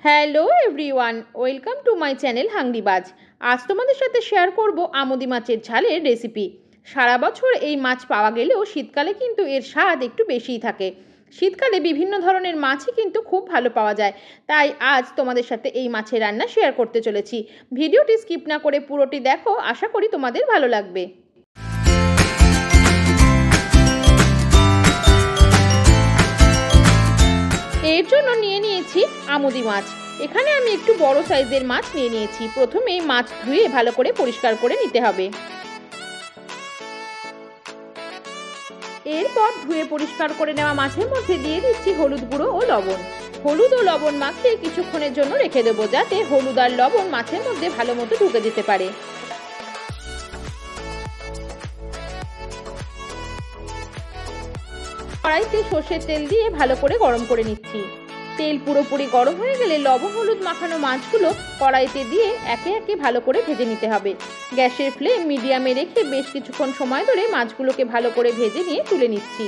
Hello everyone, welcome to my channel হাংরিবাজ। আজ তোমাদের সাথে শেয়ার করব আমুদি মাছের ঝালের রেসিপি। সারা বছর এই মাছ পাওয়া গেলেও শীতকালে কিন্তু এর স্বাদ একটু বেশিই থাকে। শীতকালে বিভিন্ন ধরনের মাছই কিন্তু খুব ভালো পাওয়া যায়, তাই আজ তোমাদের সাথে এই মাছের রান্না শেয়ার করতে চলেছি। ভিডিওটি স্কিপ না করে পুরোটি দেখো, আশা করি তোমাদের ভালো লাগবে। এর জন্য নিয়ে নিয়েছি আমুদি মাছ। এখানে আমি একটু বড় সাইজের মাছ নিয়ে নিয়েছি। প্রথমে মাছ ধুয়ে ভালো করে পরিষ্কার করে নিতে হবে। এরপর ধুয়ে পরিষ্কার করে নেওয়া মাছের মধ্যে দিয়ে দিচ্ছি হলুদ গুঁড়ো ও লবণ। হলুদ ও লবণ মাখিয়ে কিছুক্ষণের জন্য রেখে দেবো, যাতে হলুদ আর লবণ মাছের মধ্যে ভালো মতো ঢুকে যেতে পারে। কড়াইতে সর্ষের তেল দিয়ে ভালো করে গরম করে নিচ্ছি। তেল পুরোপুরি গরম হয়ে গেলে লবণ হলুদ মাখানো মাছগুলো কড়াইতে দিয়ে একে একে ভালো করে ভেজে নিতে হবে। গ্যাসের ফ্লেম মিডিয়ামে রেখে বেশ কিছুক্ষণ সময় ধরে মাছগুলোকে ভালো করে ভেজে নিয়ে তুলে নিচ্ছি।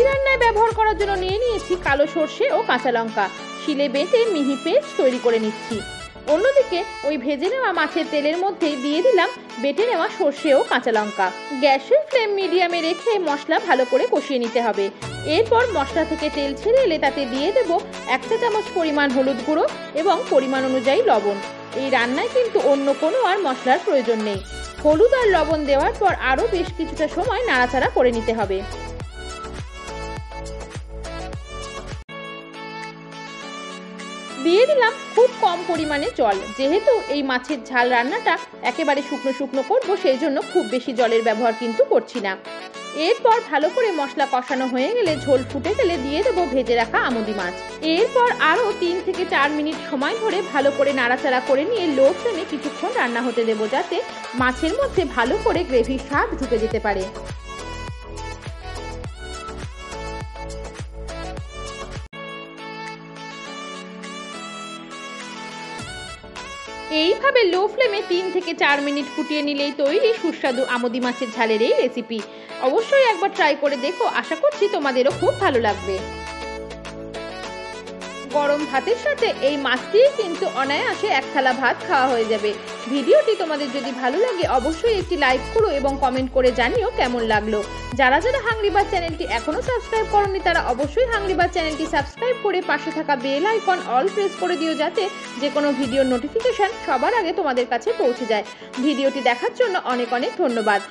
রান্নায় ব্যবহার করার জন্য নিয়ে নিয়েছি কালো সর্ষে ও কাঁচা লঙ্কা। শিলে বেটে মিহি পেস্ট তৈরি করে নিচ্ছি। অন্যদিকে ওই ভেজে নেওয়া মাছের তেলের মধ্যে দিয়ে দিলাম বেটে নেওয়া সর্ষে ও কাঁচা লঙ্কা। গ্যাসের ফ্লেম মিডিয়ামে রেখে মশলা ভালো করে কষিয়ে নিতে হবে। এরপর মশলা থেকে তেল ছেড়ে এলে তাতে দিয়ে দেবো 1 চা চামচ পরিমাণ হলুদ গুঁড়ো এবং পরিমাণ অনুযায়ী লবণ। এই রান্নায় কিন্তু অন্য কোনো আর মশলার প্রয়োজন নেই। হলুদ আর লবণ দেওয়ার পর আরও বেশ কিছুটা সময় নাড়াচাড়া করে নিতে হবে। দিয়ে দিলাম খুব কম পরিমাণে জল। যেহেতু এই মাছের ঝাল রান্নাটা একেবারে শুকনো শুকনো করবো, সেই জন্য খুব বেশি জলের ব্যবহার কিন্তু করছি না। এরপর ভালো করে মশলা কষানো হয়ে গেলে, ঝোল ফুটে গেলে দিয়ে দেবো ভেজে রাখা আমুদি মাছ। এরপর আরও 3 থেকে 4 মিনিট সময় ধরে ভালো করে নাড়াচাড়া করে নিয়ে লো ফ্লেমে কিছুক্ষণ রান্না হতে দেবো, যাতে মাছের মধ্যে ভালো করে গ্রেভির স্বাদ ঢুকে যেতে পারে। এইভাবে লো ফ্লেমে 3 থেকে 4 মিনিট ফুটিয়ে নিলেই তৈরি সুস্বাদু আমুদি মাছের ঝালের এই রেসিপি। অবশ্যই একবার ট্রাই করে দেখো, আশা করছি তোমাদেরও খুব ভালো লাগবে। গরম ভাতের সাথে এই মাছ দিয়ে কিন্তু অনায়াসে 1 থালা ভাত খাওয়া হয়ে যাবে। ভিডিওটি তোমাদের যদি ভালো লাগে অবশ্যই একটি লাইক করো এবং কমেন্ট করে জানিও কেমন লাগলো। যারা যারা হাংরিবাজ চ্যানেলটি এখনো সাবস্ক্রাইব করোনি তারা অবশ্যই হাংরিবাজ চ্যানেলটি সাবস্ক্রাইব করে পাশে থাকা বেল আইকন অল প্রেস করে দিও, যাতে যে কোনো ভিডিওর নোটিফিকেশন সবার আগে তোমাদের কাছে পৌঁছে যায়। ভিডিওটি দেখার জন্য অনেক অনেক ধন্যবাদ।